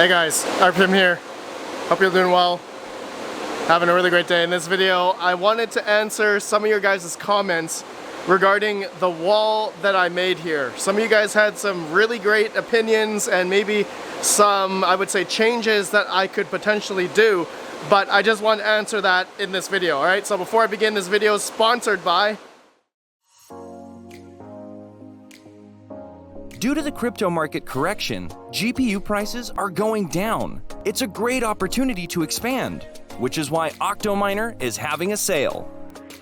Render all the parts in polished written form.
Hey guys, RedPandaMining here. Hope you're doing well. Having a really great day. In this video, I wanted to answer some of your guys' comments regarding the wall that I made here. Some of you guys had some really great opinions and maybe some, I would say, changes that I could potentially do, but I just want to answer that in this video, alright? So before I begin, this video is sponsored by... Due to the crypto market correction, GPU prices are going down. It's a great opportunity to expand, which is why RedPandaMining is having a sale.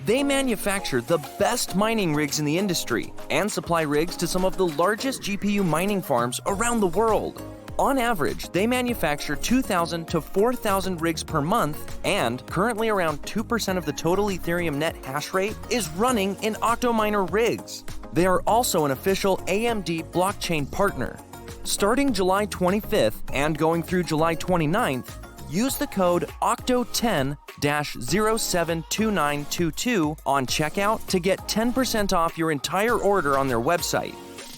They manufacture the best mining rigs in the industry and supply rigs to some of the largest GPU mining farms around the world. On average, they manufacture 2,000 to 4,000 rigs per month, and currently around 2% of the total Ethereum net hash rate is running in RedPandaMining rigs. They are also an official AMD blockchain partner. Starting July 25th and going through July 29th, use the code OCTO10-072922 on checkout to get 10% off your entire order on their website.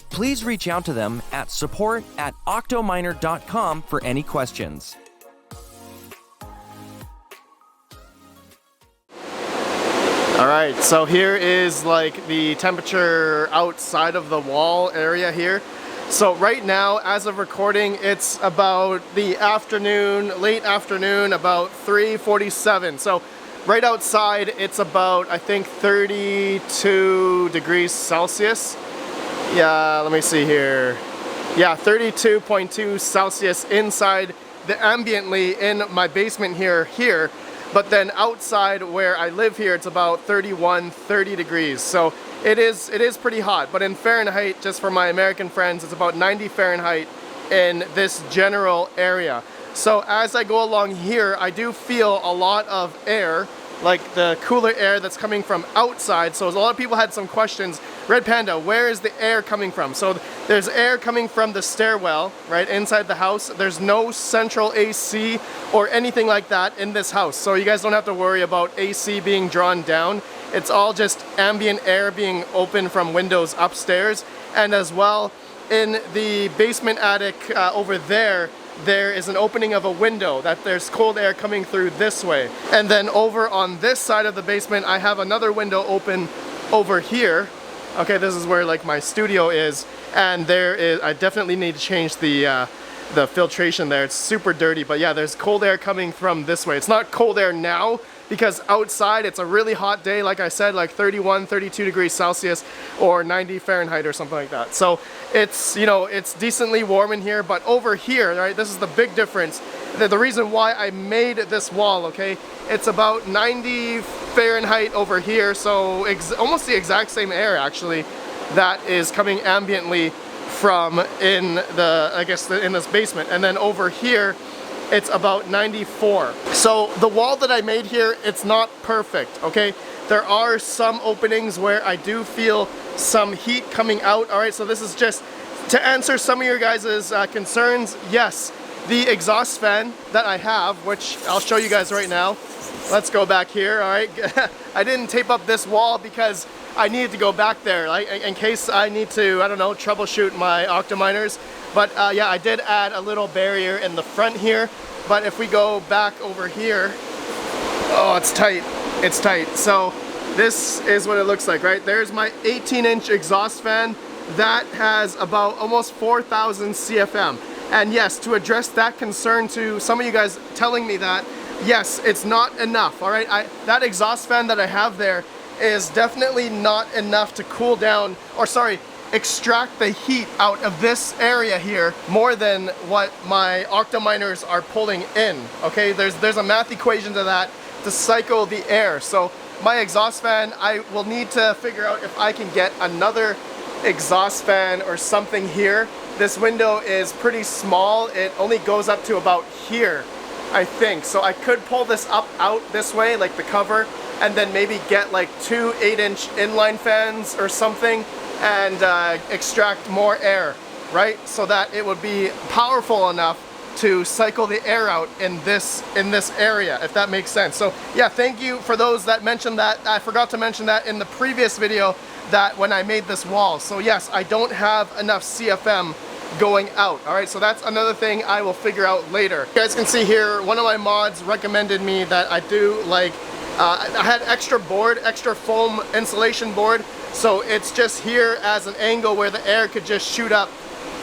Please reach out to them at support@octominer.com for any questions. Alright, so here is like the temperature outside of the wall area here. So right now, as of recording, it's about the afternoon, late afternoon, about 3:47. So right outside, it's about, I think, 32 degrees Celsius. Yeah, let me see here. Yeah, 32.2 Celsius inside the ambiently in my basement here. But then outside where I live here, it's about 30 degrees. So it is pretty hot. But in Fahrenheit, just for my American friends, it's about 90 Fahrenheit in this general area. So as I go along here, I do feel a lot of air, like the cooler air that's coming from outside. So a lot of people had some questions. Red Panda, where is the air coming from? So there's air coming from the stairwell, right, inside the house. There's no central AC or anything like that in this house. So you guys don't have to worry about AC being drawn down. It's all just ambient air being open from windows upstairs. And as well, in the basement attic over there, there is an opening of a window that there's cold air coming through this way. And then over on this side of the basement, I have another window open over here. Okay, this is where like my studio is, and there is, I definitely need to change the filtration there. It's super dirty, but yeah, there's cold air coming from this way. It's not cold air now because outside it's a really hot day, like I said, like 32 degrees Celsius or 90 Fahrenheit or something like that. So it's, you know, it's decently warm in here, but over here, right, this is the big difference. The reason why I made this wall, okay, it's about 90 Fahrenheit over here, so almost the exact same air actually that is coming ambiently from in the, I guess, in this basement. And then over here, it's about 94. So the wall that I made here, it's not perfect, okay? There are some openings where I do feel some heat coming out. All right, so this is just to answer some of your guys' concerns. Yes, the exhaust fan that I have, which I'll show you guys right now. Let's go back here, all right? I didn't tape up this wall because I needed to go back there, like, in case I need to, I don't know, troubleshoot my octominers. But yeah, I did add a little barrier in the front here. But if we go back over here, oh, it's tight. It's tight. So this is what it looks like, right? There's my 18-inch exhaust fan that has about almost 4,000 CFM. And yes, to address that concern to some of you guys telling me that, yes, it's not enough, all right? That exhaust fan that I have there is definitely not enough to cool down, or sorry, extract the heat out of this area here more than what my octominers are pulling in, okay? There's a math equation to that to cycle the air. So my exhaust fan, I will need to figure out if I can get another exhaust fan or something here. This window is pretty small. It only goes up to about here, I think. So I could pull this up out this way, like the cover, and then maybe get like 2 8-inch inline fans or something and extract more air, right? So that it would be powerful enough to cycle the air out in this area, if that makes sense. So yeah, thank you for those that mentioned that. I forgot to mention that in the previous video, that when I made this wall. So yes, I don't have enough CFM going out. All right, so that's another thing I will figure out later. You guys can see here, one of my mods recommended me that I do like, I had extra board, extra foam insulation board, so it's just here as an angle where the air could just shoot up,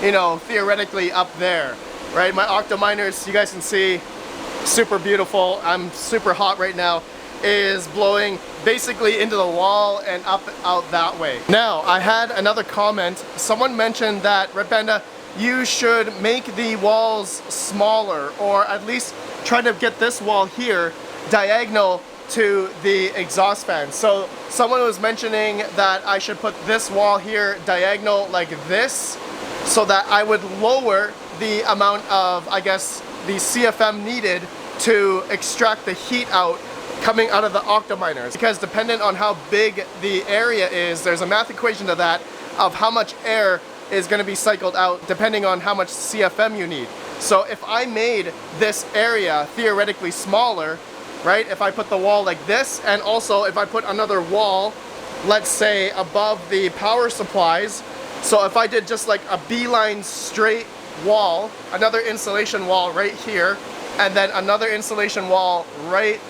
you know, theoretically up there, right? My octominers, you guys can see, super beautiful. I'm super hot right now, is blowing basically into the wall and up out that way. Now, I had another comment. Someone mentioned that, Red Panda, you should make the walls smaller, or at least try to get this wall here diagonal to the exhaust fan. So someone was mentioning that I should put this wall here diagonal like this, so that I would lower the amount of, I guess, the CFM needed to extract the heat out coming out of the octominers. Because dependent on how big the area is, there's a math equation to that of how much air is going to be cycled out depending on how much CFM you need. So if I made this area theoretically smaller, right, if I put the wall like this, and also if I put another wall, let's say above the power supplies, so if I did just like a beeline straight wall, another insulation wall right here, and then another insulation wall right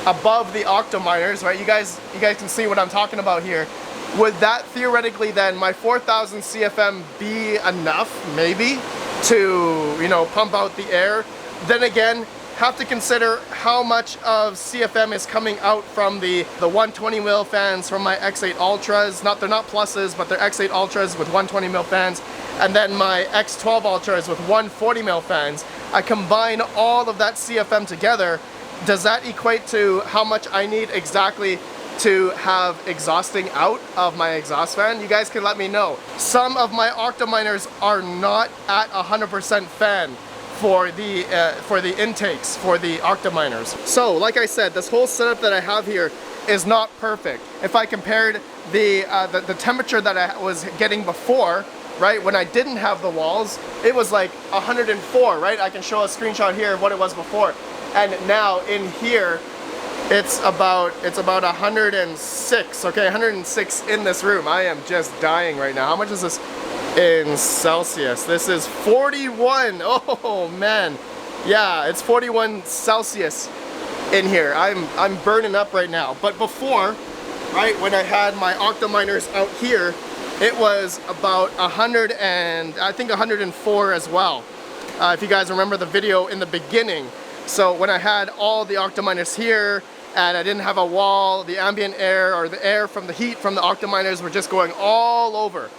above the octominers, right? You guys can see what I'm talking about here. Would that theoretically then, my 4,000 CFM be enough, maybe, to, you know, pump out the air? Then again, have to consider how much of CFM is coming out from the 120 mil fans from my X8 Ultras. They're not pluses, but they're X8 Ultras with 120 mil fans, and then my X12 Ultras with 140 mil fans. I combine all of that CFM together. Does that equate to how much I need exactly to have exhausting out of my exhaust fan? You guys can let me know. Some of my octominers are not at 100% fan for the intakes for the octominers. So like I said, this whole setup that I have here is not perfect. If I compared the temperature that I was getting before, right, when I didn't have the walls, it was like 104, right? I can show a screenshot here of what it was before. And now in here, it's about 106, okay, 106 in this room. I am just dying right now. How much is this in Celsius? This is 41. Oh man, yeah, it's 41 Celsius in here. I'm burning up right now. But before, right, when I had my octominers out here, it was about 100 and I think 104 as well. If you guys remember the video in the beginning. So when I had all the octominers here and I didn't have a wall, the ambient air or the air from the heat from the octominers were just going all over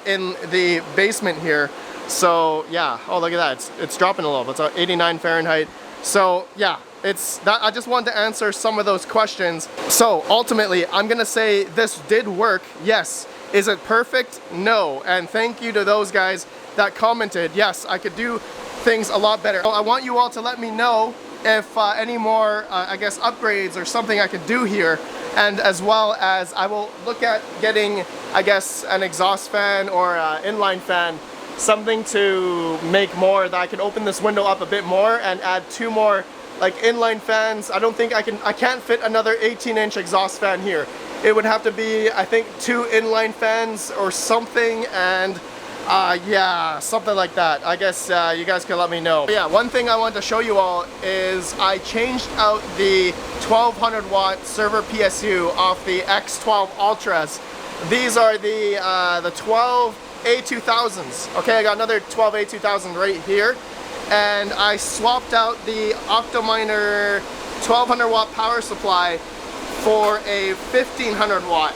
in the basement here. So yeah, oh look at that, it's dropping a little. It's 89 Fahrenheit. So yeah, it's that. I just wanted to answer some of those questions. So ultimately, I'm gonna say this did work. Yes. Is it perfect? No. And thank you to those guys that commented. Yes, I could do things a lot better. So I want you all to let me know if any more, I guess, upgrades or something I could do here. And as well as I will look at getting, I guess, an exhaust fan or inline fan, something to make more that I can open this window up a bit more and add 2 more like inline fans. I don't think I can't fit another 18-inch exhaust fan here. It would have to be, I think, 2 inline fans or something, and yeah, something like that. I guess you guys can let me know. But yeah, one thing I want to show you all is I changed out the 1200 watt server PSU off the X12 Ultras. These are the 12 A2000s. Okay, I got another 12 A2000 right here. And I swapped out the Octominer 1200 watt power supply for a 1500 watt.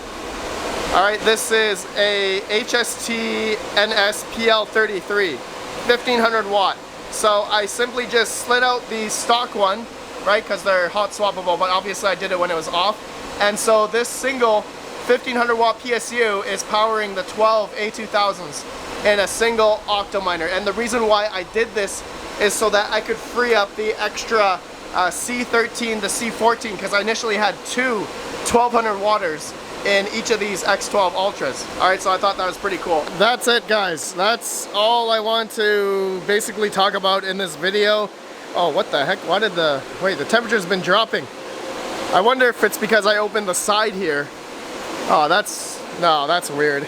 Alright, this is a HST NS PL33, 1500 watt. So I simply just slid out the stock one, right, because they're hot swappable, but obviously I did it when it was off. And so this single 1500 watt PSU is powering the 12 A2000s in a single Octominer. And the reason why I did this is so that I could free up the extra C13 to C14, because I initially had 2 1200 watters in each of these X12 Ultras. Alright, so I thought that was pretty cool. That's it, guys. That's all I want to basically talk about in this video. Oh, what the heck? Why did wait, the temperature's been dropping. I wonder if it's because I opened the side here. Oh, that's weird.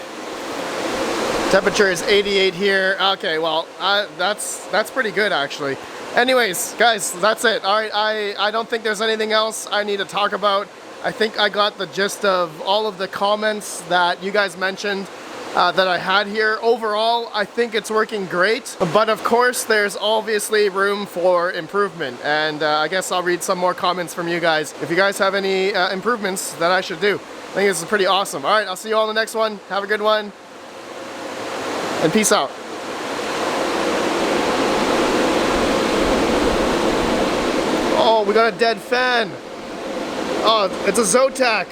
Temperature is 88 here. Okay, well, that's pretty good actually. Anyways, guys, that's it. All right, I don't think there's anything else I need to talk about. I think I got the gist of all of the comments that you guys mentioned that I had here. Overall, I think it's working great, but of course there's obviously room for improvement, and I guess I'll read some more comments from you guys if you guys have any improvements that I should do. I think this is pretty awesome. All right, I'll see you all in the next one. Have a good one, and peace out. Oh, we got a dead fan. Oh, it's a Zotac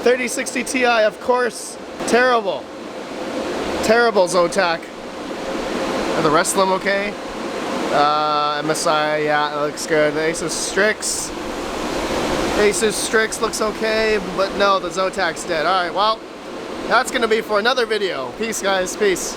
3060 Ti, of course. Terrible. Terrible Zotac. Are the rest of them okay? MSI, yeah, it looks good. The Asus Strix. Asus Strix looks okay, but no, the Zotac's dead. Alright, well, that's gonna be for another video. Peace, guys. Peace.